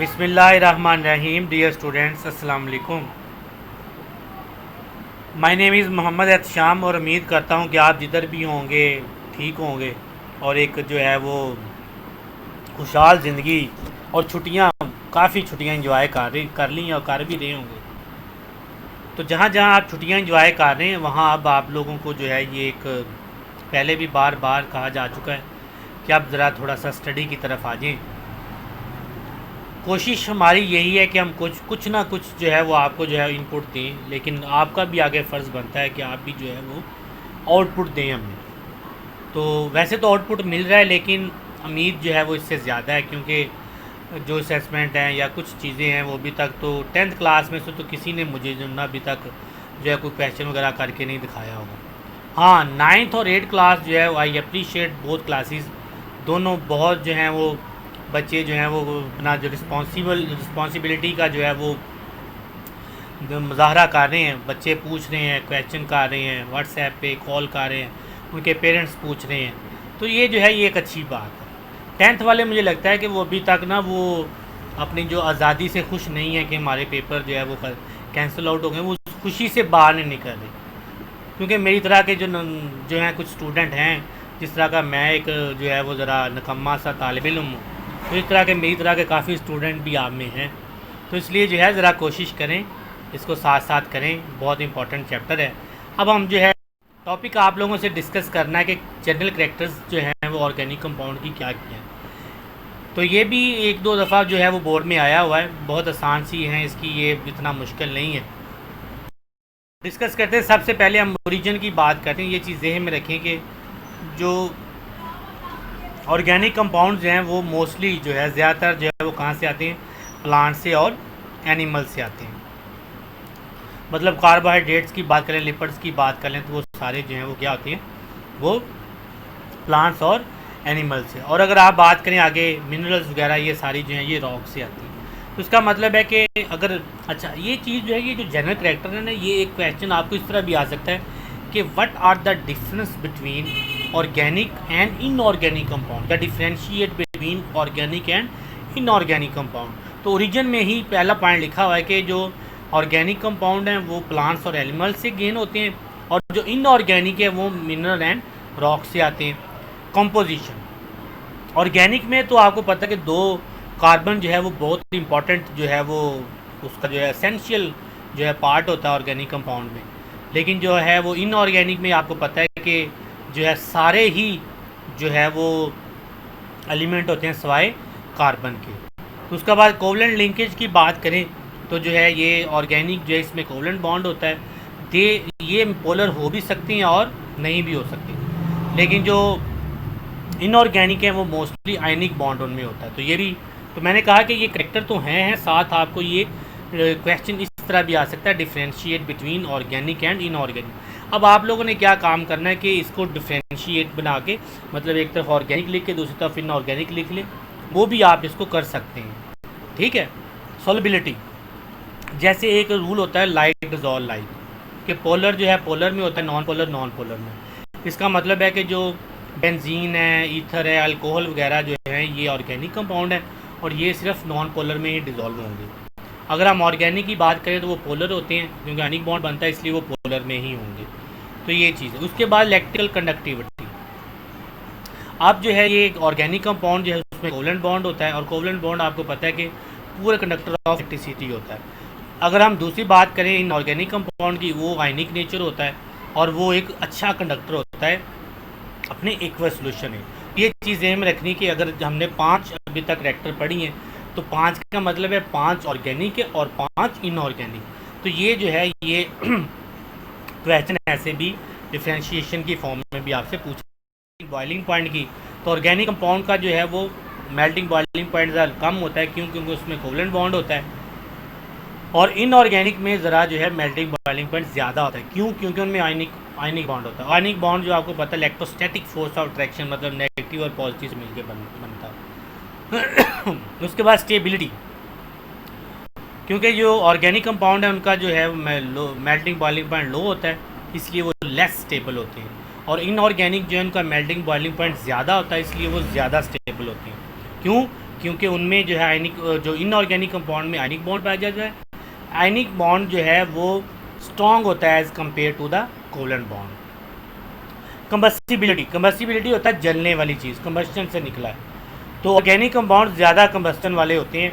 बिस्मिल्लाहिर्रहमानिर्रहीम। Dear students, अस्सलाम वालेकुम। My name is Mohammad Ehtesham और उम्मीद करता हूँ कि आप जिधर भी होंगे ठीक होंगे और एक जो है वो खुशहाल ज़िंदगी और छुट्टियाँ, काफ़ी छुट्टियाँ इंजॉय कर ली और कर भी रहे होंगे। तो जहाँ जहाँ आप छुट्टियाँ इंजॉय कर रहे हैं वहाँ अब आप लोगों को जो है ये एक पहले भी बार बार कहा जा चुका है कि आप ज़रा थोड़ा सा स्टडी की तरफ आ जाएँ। कोशिश हमारी यही है कि हम कुछ ना कुछ जो है वो आपको जो है इनपुट दें, लेकिन आपका भी आगे फ़र्ज़ बनता है कि आप भी जो है वो आउटपुट दें हमें। तो वैसे तो आउटपुट मिल रहा है, लेकिन उम्मीद जो है वो इससे ज़्यादा है, क्योंकि जो असेसमेंट हैं या कुछ चीज़ें हैं वो अभी तक तो 10th क्लास में से तो किसी ने मुझे जो ना अभी तक जो है कोई क्वेश्चन वगैरह करके नहीं दिखाया होगा। हाँ, 9th और 8th क्लास जो है आई अप्रीशिएट बोथ क्लासेस, दोनों बहुत जो हैं वो बच्चे जो हैं वो अपना जो रिस्पॉन्सिबिलिटी का जो है वो मुजाहरा कर रहे हैं। बच्चे पूछ रहे हैं, क्वेश्चन कर रहे हैं, व्हाट्सएप पे कॉल कर रहे हैं, उनके पेरेंट्स पूछ रहे हैं। तो ये जो है ये एक अच्छी बात है। 10th वाले मुझे लगता है कि वो अभी तक ना वो अपनी जो आज़ादी से खुश नहीं है कि हमारे पेपर जो है वो कैंसिल आउट हो गए, वो खुशी से बाहर नहीं निकल रहे। क्योंकि मेरी तरह के जो हैं कुछ स्टूडेंट हैं, जिस तरह का मैं एक जो है वो ज़रा निकम्मा सा तालिब इल्म हूँ, तो इस तरह के मेरी तरह के काफ़ी स्टूडेंट भी आप में हैं। तो इसलिए जो है ज़रा कोशिश करें, इसको साथ साथ करें, बहुत इंपॉर्टेंट चैप्टर है। अब हम जो है टॉपिक आप लोगों से डिस्कस करना है कि जनरल करैक्टर्स जो हैं वो ऑर्गेनिक कंपाउंड की क्या हैं। तो ये भी एक दो दफ़ा जो है वो बोर्ड में आया हुआ है, बहुत आसान सी है इसकी, ये इतना मुश्किल नहीं है। डिस्कस करते हैं। सबसे पहले हम ओरिजिन की बात करते हैं। ये चीज़ ज़हन में रखें कि जो ऑर्गेनिक कंपाउंड्स हैं वो मोस्टली जो है ज़्यादातर जो है वो कहाँ से आते हैं, प्लांट से और एनिमल से आते हैं। मतलब कार्बोहाइड्रेट्स की बात करें, लिपिड्स की बात करें, तो वो सारे जो हैं वो क्या होते हैं, वो प्लांट्स और एनिमल से। और अगर आप बात करें आगे मिनरल्स वगैरह, ये सारी जो हैं ये रॉक से आती हैं। तो इसका मतलब है कि अगर अच्छा ये चीज़ जो है, ये जो जनरल करैक्टर है ना, ये एक क्वेश्चन आपको इस तरह भी आ सकता है कि what are the difference between organic and inorganic compound, the differentiate between organic and inorganic compound. तो ओरिजिन में ही पहला पॉइंट लिखा हुआ है कि जो ऑर्गेनिक कंपाउंड हैं वो प्लांट्स और एनिमल से गेन होते हैं, और जो इनऑर्गेनिक है वो मिनरल एंड रॉक से आते हैं। कंपोजिशन ऑर्गेनिक में तो आपको पता है कि 2 कार्बन जो है वो बहुत इंपॉर्टेंट जो है वो उसका जो है एसेंशियल जो है पार्ट होता है ऑर्गेनिक कंपाउंड में। लेकिन जो है वो इनऑर्गेनिक में आपको पता है कि जो है सारे ही जो है वो एलिमेंट होते हैं सिवाय कार्बन के। तो उसके बाद कोवलेंट लिंकेज की बात करें तो जो है ये ऑर्गेनिक जो है इसमें कोवलेंट बॉन्ड होता है। ये पोलर हो भी सकती हैं और नहीं भी हो सकती। लेकिन जो इनऑर्गेनिक है वो मोस्टली आयनिक बॉन्ड उनमें होता है। तो ये भी, तो मैंने कहा कि ये करैक्टर तो हैं, साथ आपको ये क्वेश्चन इस तरह भी आ सकता है, differentiate between organic and inorganic. अब आप लोगों ने क्या काम करना है कि इसको डिफ्रेंशिएट बना के, मतलब एक तरफ ऑर्गेनिक लिख के दूसरी तरफ इनऑर्गेनिक लिख लें, वो भी आप इसको कर सकते हैं। ठीक है। सॉल्युबिलिटी, जैसे एक रूल होता है लाइट डिजॉल्व लाइट, कि पोलर जो है पोलर में होता है, नॉन पोलर नॉन पोलर में। इसका मतलब है कि जो बेंजीन है, ईथर है, अल्कोहल वगैरह जो है ये ऑर्गेनिक कंपाउंड है, और ये सिर्फ नॉन पोलर में ही डिज़ोल्व होंगे। अगर हम ऑर्गेनिक की बात करें तो वो पोलर होते हैं, क्योंकि आयनिक बॉन्ड बनता है इसलिए वो पोलर में ही होंगे। तो ये चीज़ है। उसके बाद इलेक्ट्रिकल कंडक्टिविटी। अब जो है ये एक ऑर्गेनिक कंपाउंड जो है उसमें कोवलेंट बॉन्ड होता है, और कोवलेंट बॉन्ड आपको पता है कि पूरे कंडक्टर ऑफ इलेक्ट्रिसिटी होता है। अगर हम दूसरी बात करें इन ऑर्गेनिक कंपाउंड की, वो आयनिक नेचर होता है और वो एक अच्छा कंडक्टर होता है अपने एक्वस सोल्यूशन है। ये चीज़ें में रखनी कि अगर हमने 5 अभी तक करैक्टर पढ़ी हैं तो 5 का मतलब है 5 ऑर्गेनिक है और 5 इनऑर्गेनिक। तो ये जो है ये क्वेश्चन ऐसे भी डिफ्रेंशिएशन की फॉर्म में भी आपसे पूछा। बॉइलिंग पॉइंट की, तो ऑर्गेनिक कंपाउंड का जो है वो मेल्टिंग बॉइलिंग पॉइंट ज़रा कम होता है, क्योंकि उसमें कोवलेंट बॉन्ड होता है। और इनऑर्गेनिक में ज़रा जो है मेल्टिंग बॉइलिंग पॉइंट ज़्यादा होता है। क्यों? क्योंकि उनमें आयनिक बॉन्ड होता है। आयनिक बॉन्ड जो आपको पता है इलेक्ट्रोस्टैटिक फोर्स ऑफ अट्रैक्शन, मतलब नेगेटिव और पॉजिटिव मिलकर बनता है। उसके बाद स्टेबिलिटी, क्योंकि जो ऑर्गेनिक कंपाउंड है उनका जो है मेल्टिंग बॉइलिंग पॉइंट लो होता है, इसलिए वो लेस स्टेबल होते हैं। और इनऑर्गेनिक जो है उनका मेल्टिंग बॉइलिंग पॉइंट ज़्यादा होता है, इसलिए वो ज़्यादा स्टेबल होते हैं। क्यों? क्योंकि उनमें जो है आयनिक, जो इनऑर्गेनिक कंपाउंड में आयनिक बॉन्ड पाया जाता है। आयनिक बॉन्ड जो है वो स्ट्रॉन्ग होता है as compare to the covalent bond. Combustibility होता है जलने वाली चीज़, कंबस्टन से निकला है। तो ऑर्गेनिक कंपाउंड ज़्यादा कंबस्टन वाले होते हैं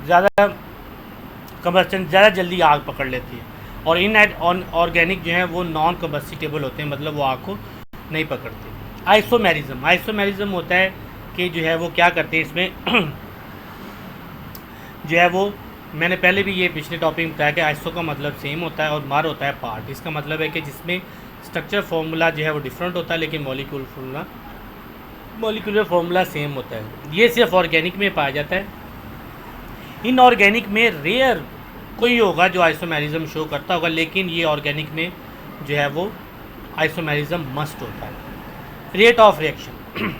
ज़्यादा कंबस्टन, ज़्यादा जल्दी आग पकड़ लेती है। और ऑर्गेनिक जो है वो नॉन कंबस्टिबल होते हैं, मतलब वो आग को नहीं पकड़ते। आइसोमेरिज्म होता है कि जो है वो क्या करते हैं इसमें जो है वो, मैंने पहले भी ये पिछले टॉपिक में बताया कि आइसो का मतलब सेम होता है और मर होता है पार्ट। इसका मतलब है कि जिसमें स्ट्रक्चर फार्मूला जो है वो डिफरेंट होता है लेकिन मॉलिक्यूलर फार्मूला सेम होता है। ये सिर्फ ऑर्गेनिक में पाया जाता है। इनऑर्गेनिक में रेयर कोई होगा जो आइसोमेरिज्म शो करता होगा, लेकिन ये ऑर्गेनिक में जो है वो आइसोमेरिज्म मस्ट होता है। रेट ऑफ रिएक्शन,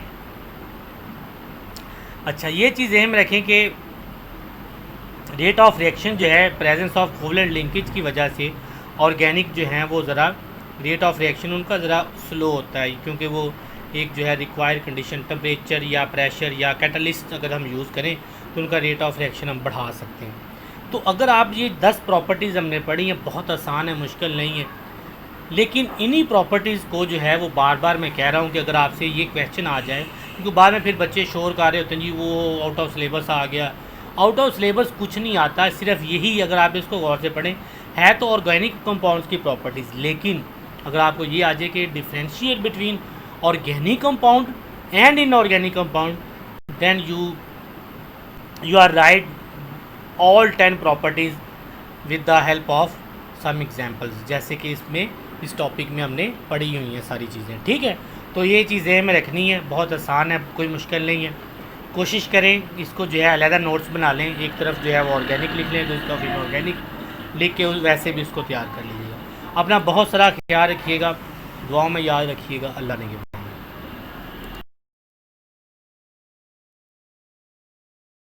अच्छा ये चीज़ अहम रखें कि रेट ऑफ रिएक्शन जो है प्रेजेंस ऑफ कोवलेंट लिंकेज की वजह से ऑर्गेनिक जो हैं वो ज़रा रेट ऑफ रिएक्शन उनका ज़रा स्लो होता है, क्योंकि वो एक जो है रिक्वायर्ड कंडीशन टेम्परेचर या प्रेशर या कैटलिस्ट अगर हम यूज़ करें तो उनका रेट ऑफ रिएक्शन हम बढ़ा सकते हैं। तो अगर आप ये 10 प्रॉपर्टीज़ हमने पढ़ी हैं, बहुत आसान है, मुश्किल नहीं है, लेकिन इन्हीं प्रॉपर्टीज़ को जो है वो बार बार मैं कह रहा हूँ कि अगर आपसे ये क्वेश्चन आ जाए, क्योंकि बाद में फिर बच्चे शोर कर रहे होते हैं जी वो आउट ऑफ सिलेबस आ गया। आउट ऑफ सिलेबस कुछ नहीं आता, सिर्फ यही अगर आप इसको गौर से पढ़ें है तो ऑर्गेनिक कंपाउंड्स की प्रॉपर्टीज़, लेकिन अगर आपको ये आ जाए कि differentiate between organic compound and inorganic compound, then you are right all 10 properties with the help of some examples, जैसे कि इसमें इस टॉपिक में हमने पढ़ी हुई हैं सारी चीज़ें। ठीक है, तो ये चीज़ें हमें रखनी है, बहुत आसान है, कोई मुश्किल नहीं है। कोशिश करें इसको जो है अलहदा नोट्स बना लें, एक तरफ जो है वो ऑर्गेनिक लिख लें, दूसरी तरफ इनऑर्गेनिक लिख के वैसे भी इसको तैयार कर लीजिएगा। अपना बहुत सारा ख्याल रखिएगा, दुआओं में याद रखिएगा। अल्लाह ने